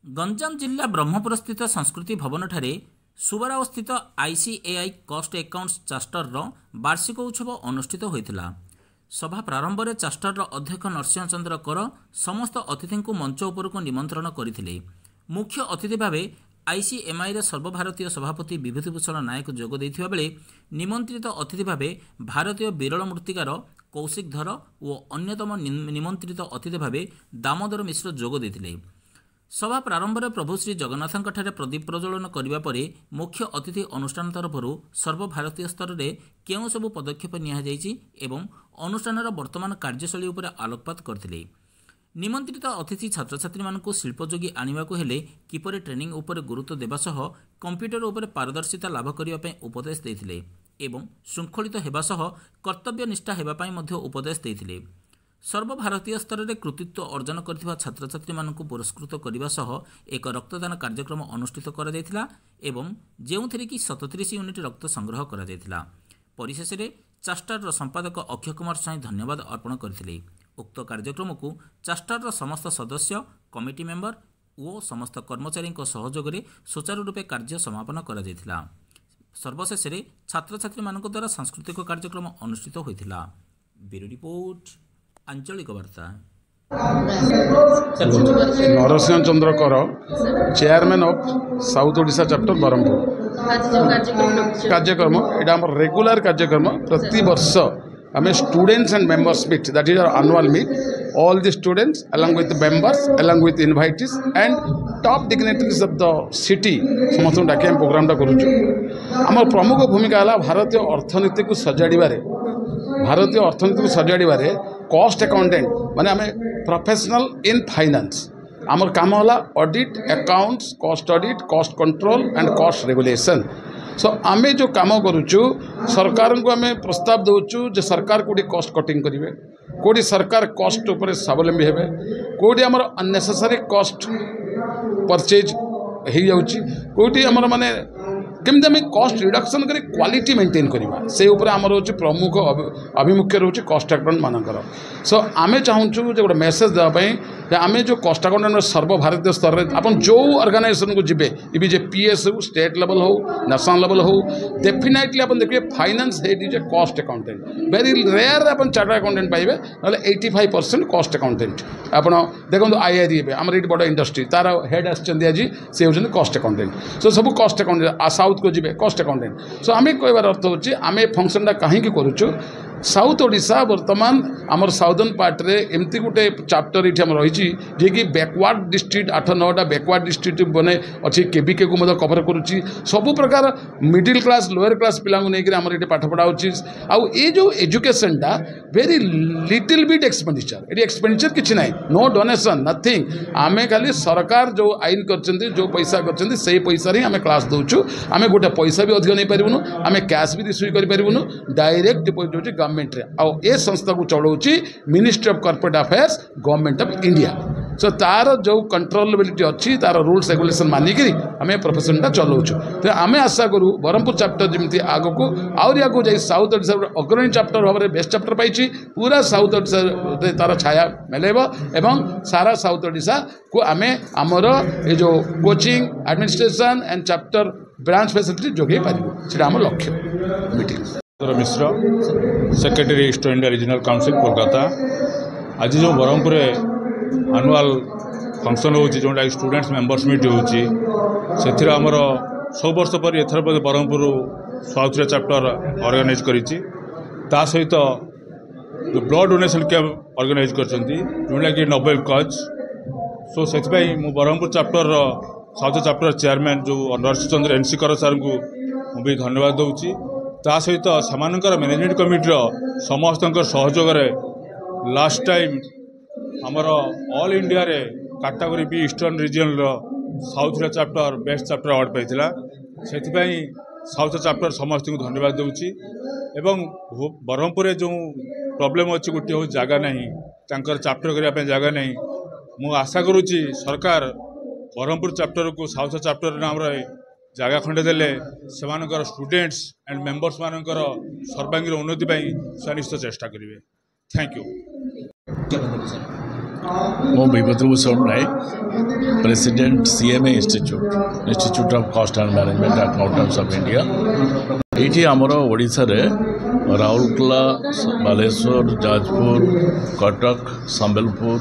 गंजाम जिला ब्रह्मपुर स्थित संस्कृति भवन ठारे सुबराव स्थित आईसीएआई कॉस्ट अकाउंट्स चास्टर वार्षिक उत्सव अनुष्ठित होता। सभा प्रारंभ में चास्टर अध्यक्ष नरसिंह चंद्र कर समस्त अतिथि को मंच उपरक निमंत्रण करते। मुख्य अतिथि भाव आईसीएमआई सर्वभारतीय सभापति विभूतिभूषण नायक जोग देथिबा बेले निमंत्रित अतिथि भाव भारतीय विरल मूर्तिकार कौशिक धर और अन्यतम निमंत्रित अतिथि भाव दामोदर मिश्र जोग देथिले। सभा प्रारंभ में प्रभु श्री जगन्नाथ प्रदीप प्रज्वलन करने पर मुख्य अतिथि अनुष्ठान तरफ सर्वभारतीय स्तर में केउं सबु पदक्षेप नियाଯାଇଛି एवं अनुष्ठान वर्तमान कार्यशैली उपर आलोकपात करथिले। निमंत्रित अतिथि छात्र छात्री मानकु शिल्पयोगी आनिबाकु हेले किपरि ट्रेनिंग उपर गुरुत्व देबा सह कंप्यूटर उपर पारदर्शिता लाभ करने पई उपदेश देथिले एवं शृंखलित हेबा सह कर्तव्यनिष्ठा हेबा पई मध्य उपदेश देथिले। सर्वभारतीय स्तर में कृतित्व अर्जन करथिबा छात्र छात्री मानकु पुरस्कृत करने सह एक रक्तदान कार्यक्रम अनुष्ठित करा जायथिला एवं जेउथिरे कि 37 यूनिट रक्त संग्रह करा जायथिला। परिशेष में चास्टर संपादक अक्षय कुमार स्वाई धन्यवाद अर्पण करथिले। उक्त कार्यक्रम को चास्टर समस्त सदस्य कमिटी मेंबर और समस्त कर्मचारी सहयोग में सुचारू रूपे कार्य समापन करा जायथिला। सर्वशेष में छात्र छात्री मानक द्वारा सांस्कृतिक कार्यक्रम अनुष्ठित होइथिला। ब्यूरो रिपोर्ट आंचलिक वार्ता। Narasingha Chandra Kar chairman of south Odisha chapter Berhampur कार्यक्रम यहाँ आम रेगुलर कार्यक्रम प्रति वर्ष आम students and members meet that is our annual meet all the students along with the members along with invitees and top dignitaries of the city समस्त डाके प्रोग्राम टा करूँ। आम प्रमुख भूमिका है भारतीय अर्थनीति को सजाड़े कॉस्ट अकाउंटेंट माने आम प्रोफेशनल इन फाइनेंस आमर काम है audit accounts cost audit cost control and cost regulation. So आम जो काम करुचु सरकार को आम प्रस्ताव दौचु जे सरकार कोटी कॉस्ट कटिंग करेंगे कोटी सरकार कॉस्ट उपर स्वावलंबी हेबे कोटी आमर अननेसेसरी कॉस्ट परचेज हो जाउची कोटी आमर माने केमती आम कॉस्ट रिडक्शन करी क्वालिटी मेंटेन करवा से उपर आमर होची प्रमुख अभिमुख्य रोचे कॉस्ट अकाउंटेंट मानकर। सो आम चाहूँ जो गोटे मेसेज देवाई आम जो कॉस्ट अकाउंटेंट सर्वभारतीय स्तर में आप जो ऑर्गेनाइजेशन को जी इबी जे पीएस हो स्टेट लेवल हो नेशनल लेवल हो डेफिनेटली आप देखिए finance head is a cost accountant very rare आप चार्टर्ड अकाउंटेंट पाइबे ना 85% कॉस्ट अकाउंटेंट आप देखो आईआरई आम ये बड़ इंडस्ट्री तार हेड आसछन्ती आज से होछन्ती कॉस्ट अकाउंटेंट। सो सब कॉस्ट अकाउंटेंट साउथ को जी कॉस्ट अकाउंटेंट। सो आम कहबार अर्थ होची आम फंक्शन कहीं करुचु साउथ ओडिशा वर्तमान आमर साउदर्न पार्ट रे एमती गोटे चैप्टर ये रही जे कि बैकवर्ड डिस्ट्रिक्ट 8-9टा बैकवर्ड डिस्ट्रिक्ट बने अच्छी केबीके को मतलब कवर करुच्ची सबू प्रकार मिडिल क्लास लोअर क्लास पिला नहीं आमर ये पाठ पढ़ा आउ ये जो एजुकेशनटा वेरी लिटिल बिट एक्सपेंडिचर ये एक्सपेंडिचर किसी ना नो डोनेशन नथिंग आम खाली सरकार जो आईन कर जो पैसा कर से पैसा ही आम क्लास दौचु आम गोटे पैसा भी अधिक नहीं पारूँ आम कैश भी रिसीव करूँ डायरेक्ट डिपोजिट होची गवर्नमेंट रे आउ ए संस्था को चलाउची ministry of corporate affairs government of India. So तार जो कंट्रोलेबिलिटी अच्छी तार रूल्स रेगुलेशन मानिक आम प्रोफेशन चलाऊँ। तो आम आशा करूँ ब्रह्मपुर चैप्टर जमी आग को आहरी आगे जाए साउथ ओडिशा अग्रणी चैप्टर भाव में बेस्ट चैप्टर पाई पूरा साउथ ओडिशा तार छाया मेलेब एवं सारा साउथ ओडिशा को आम आमर ये जो coaching administration and chapter branch facility जोगे पार से आम लक्ष्य। Meeting Mishra secretary east India regional council Kolkata आज जो ब्रह्मपुर एनुअल फंक्शन हो जोटा स्टूडेंट्स मेंबर्स मीट होमर सब वर्ष पर एथर ब्रह्मपुर साउथ चैप्टर ऑर्गेनाइज करी सहित जो ब्लड डोनेशन कैंप ऑर्गेनाइज करटा कि नोबेल कज। सो से Brahmapur chapter south chapter chairman जो नरसिंह चंद्र एनसी कर सार को भी धन्यवाद दूची सहित सामानकर मैनेजमेंट कमिटी समस्त सहयोग लास्ट टाइम आमर ऑल इंडिया रे कैटेगरी भी eastern region south chapter best chapter award पाइला से साउथ चैप्टर समस्त को धन्यवाद दूची एवं ब्रह्मपुर जो प्रॉब्लम अच्छी गोटे हूँ जगह नहीं चैप्टर करने जगह नहीं मु आशा करुच्ची सरकार ब्रह्मपुर चैप्टर को साउथ चैप्टर नाम जगह खंडे देले सेमानकर स्टूडेंट्स एंड मेंबर्स मानकर सर्वांगीन उन्नति से निश्चित चेष्टा करेंगे। Thank you. ମୁଁ Bibhutibhushan Nayak, president CMA institute of cost and management accountants of India. ଏଇଠି ଆମର ଓଡ଼ିଶାରେ ରାଉରକେଲା, ବାଲେଶ୍ୱର, ଯାଜପୁର, କଟକ, ସମ୍ବଲପୁର,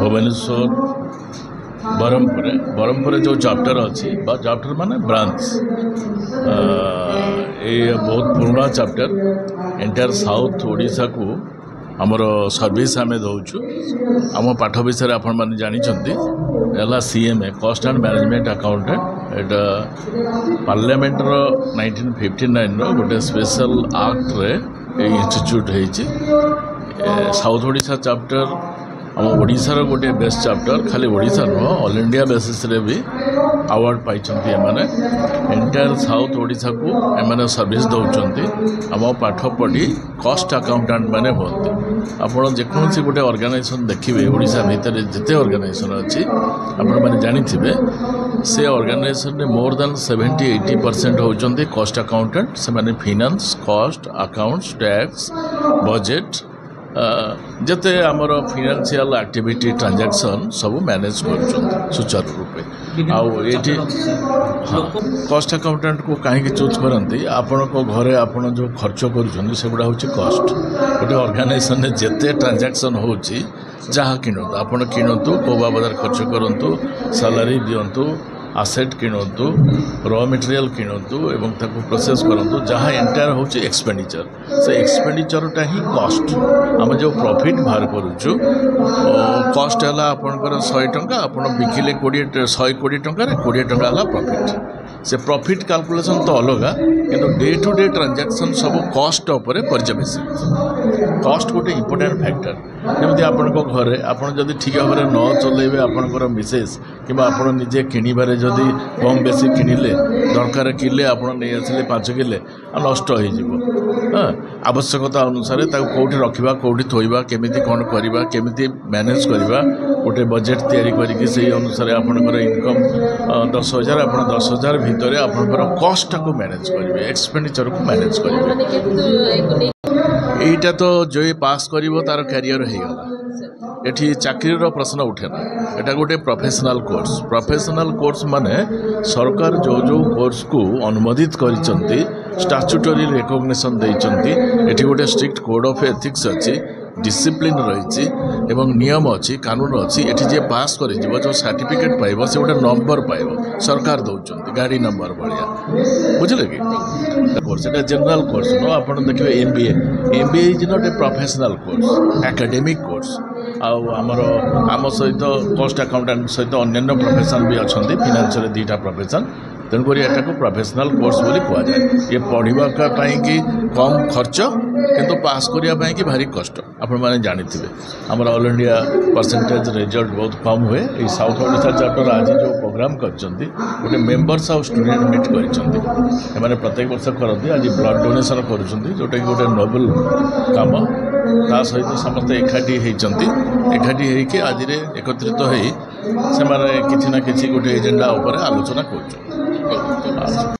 ଭୁବନେଶ୍ୱର, ବ୍ରହ୍ମପୁରରେ ଯେଉଁ ଚାପ୍ଟର ଅଛି ବା ଚାପ୍ଟର ମାନେ ବ୍ରାଞ୍ଚ, ଏ ବହୁତ ପୁରୁଣା ଚାପ୍ଟର ଏଣ୍ଟାୟାର ସାଉଥ୍ ଓଡ଼ିଶାକୁ ଆମର ସର୍ଭିସ୍ ଆମେ ଦେଉଛୁ। ଆମ ପାଠ ବିଷୟରେ ଆପଣମାନେ ଜାଣିଛନ୍ତି ହେଲା CMA କଷ୍ଟ ଆଣ୍ଡ ମ୍ୟାନେଜମେଣ୍ଟ ଆକାଉଣ୍ଟାଣ୍ଟ। ଏଇଟା ପାର୍ଲାମେଣ୍ଟର 1959ର ଗୋଟେ ସ୍ପେଶାଲ ଆକ୍ଟରେ ଏଇ ଇନଷ୍ଟିଚ୍ୟୁଟ୍ ହେଇଛି। ସାଉଥ୍ ଓଡ଼ିଶା ଚାପ୍ଟର ଆମ ଓଡ଼ିଶାର ଗୋଟେ ବେଷ୍ଟ ଚାପ୍ଟର, ଖାଲି ଓଡ଼ିଶା ନୁହଁ ଅଲ୍ ଇଣ୍ଡିଆ ବେସିସ୍ରେ ବି ଆୱାର୍ଡ଼ ପାଇଛନ୍ତି ଏମାନେ। ଏଣ୍ଟାୟାର ସାଉଥ୍ ଓଡ଼ିଶାକୁ ଏମାନେ ସର୍ଭିସ୍ ଦେଉଛନ୍ତି। ଆମ ପାଠ ପଢ଼ି କଷ୍ଟ ଆକାଉଣ୍ଟାଣ୍ଟ ମାନେ ହୁଅନ୍ତି। ଆପଣ ଯେକୌଣସି ଗୋଟେ ଅର୍ଗାନାଇଜେସନ୍ ଦେଖିବେ, ଓଡ଼ିଶା ଭିତରେ ଯେତେ ଅର୍ଗାନାଇଜେସନ୍ ଅଛି ଆପଣମାନେ ଜାଣିଥିବେ, ସେ ଅର୍ଗାନାଇଜେସନରେ ମୋର୍ ଦାନ୍ 70-80% ହେଉଛନ୍ତି କଷ୍ଟ ଆକାଉଣ୍ଟାଣ୍ଟ। ସେମାନେ ଫିନାନ୍ସ, କଷ୍ଟ, ଆକାଉଣ୍ଟସ୍, ଟ୍ୟାକ୍ସ, ବଜେଟ୍, ଯେତେ ଆମର ଫିନାନ୍ସିଆଲ ଆକ୍ଟିଭିଟି ଟ୍ରାଞ୍ଜାକ୍ସନ୍ ସବୁ ମ୍ୟାନେଜ୍ କରୁଛନ୍ତି ସୁଚାରୁ ରୂପେ। ଆଉ ଏଇଠି କଷ୍ଟ ଆକାଉଣ୍ଟାଣ୍ଟକୁ କାହିଁକି ଚୁଜ୍ କରନ୍ତି? ଆପଣଙ୍କ ଘରେ ଆପଣ ଯେଉଁ ଖର୍ଚ୍ଚ କରୁଛନ୍ତି ସେଗୁଡ଼ା ହେଉଛି କଷ୍ଟ। ଗୋଟେ ଅର୍ଗାନାଇଜେସନରେ ଯେତେ ଟ୍ରାଞ୍ଜାକ୍ସନ୍ ହେଉଛି, ଯାହା କିଣନ୍ତୁ, ଆପଣ କିଣନ୍ତୁ, କେଉଁ ବାବଦରେ ଖର୍ଚ୍ଚ କରନ୍ତୁ, ସାଲାରୀ ଦିଅନ୍ତୁ, ଆସେଟ୍ କିଣନ୍ତୁ, ର ମେଟେରିଆଲ କିଣନ୍ତୁ ଏବଂ ତାକୁ ପ୍ରୋସେସ୍ କରନ୍ତୁ, ଯାହା ଏଣ୍ଟାୟାର ହେଉଛି ଏକ୍ସପେଣ୍ଡିଚର। ସେ ଏକ୍ସପେଣ୍ଡିଚରଟା ହିଁ କଷ୍ଟ। ଆମେ ଯେଉଁ ପ୍ରଫିଟ୍ ବାହାର କରୁଛୁ, କଷ୍ଟ ହେଲା ଆପଣଙ୍କର 100 ଟଙ୍କା, ଆପଣ ବିକିଲେ 120 ଟଙ୍କାରେ 20 ଟଙ୍କା ହେଲା ପ୍ରଫିଟ୍। ସେ ପ୍ରଫିଟ୍ କାଲକୁଲେସନ୍ ତ ଅଲଗା, କିନ୍ତୁ ଡେ ଟୁ ଡେ ଟ୍ରାଞ୍ଜାକ୍ସନ୍ ସବୁ କଷ୍ଟ ଉପରେ ପର୍ଯ୍ୟବେସିତ। କଷ୍ଟ ଗୋଟେ ଇମ୍ପୋର୍ଟାଣ୍ଟ ଫ୍ୟାକ୍ଟର। ଯେମିତି ଆପଣଙ୍କ ଘରେ ଆପଣ ଯଦି ଠିକ୍ ଭାବରେ ନ ଚଲେଇବେ, ଆପଣଙ୍କର ମିସେସ୍ କିମ୍ବା ଆପଣ ନିଜେ କିଣିବାରେ ଯଦି କମ୍ ବେଶୀ କିଣିଲେ, ଦରକାର କିଲେ ଆପଣ ନେଇ ଆସିଲେ 5 କିଲେ, ଆଉ ନଷ୍ଟ ହୋଇଯିବ। ଆବଶ୍ୟକତା ଅନୁସାରେ ତାକୁ କେଉଁଠି ରଖିବା, କେଉଁଠି ଥୋଇବା, କେମିତି କ'ଣ କରିବା, କେମିତି ମ୍ୟାନେଜ୍ କରିବା, ଗୋଟେ ବଜେଟ୍ ତିଆରି କରିକି ସେଇ ଅନୁସାରେ ଆପଣଙ୍କର ଇନକମ୍ 10,000, ଆପଣ 10,000 ଭିତରେ ଆପଣଙ୍କର କଷ୍ଟଟାକୁ ମ୍ୟାନେଜ୍ କରିବେ, ଏକ୍ସପେଣ୍ଡିଚରକୁ ମ୍ୟାନେଜ୍ କରିବେ। এইটা তো যে পাস করব তার ক্যারিয়ার হয়ে গেল। এটি চাকরির প্রশ্ন উঠে না। এটা গোটে প্রফেশনাল কোর্স। প্রফেশনাল কোর্স মানে সরকার যে কোর্স কু অনুমোদিত করেছেন, স্টাচুটরি রেকগনিশন দিয়েছেন। এটি গোটে স্ট্রিক্ট কোড অফ এথিক্স আছে, ডিসিপ্লিন রয়েছে এবং নিয়ম আছে, কানুন আছে। এটি যে পাস করে যাব, যে সার্টিফিকেট পাইব, সে গোটে নম্বর পাইব, সরকার দৌঁছেন গাড়ি নম্বর ভায়া। বুঝলে কি? কোর্স এটা জেনারেল কোর্স নুহ। আপনার দেখবে MBA is not a professional course, academic course. आम सहित कस्ट आकाउंटेंट सहित अन्य प्रोफेशन भी अच्छा, फिनान्स 2टा प्रोफेशन। तेणुक यहाँ को प्रोफेशनल कोर्स बोली कहुए। ये पढ़ाई कि कम खर्च किंतु पास करने कि भारी कष्ट। आपण मैंने जानी थे आम ऑल इंडिया परसेंटेज रिजल्ट बहुत कम हुए। ये साउथ ओडिशा चैप्टर आज जो प्रोग्राम कर मेंबर्स और स्टूडेंट मीट कर प्रत्येक वर्ष करती। आज ब्लड डोनेशन कर जोटा कि गोटे नोबल काम। ता सहित समस्ते एकाठी होती आज एकत्रित हो किसी ना किसी गोटे एजेंडा उपर आलोचना कर।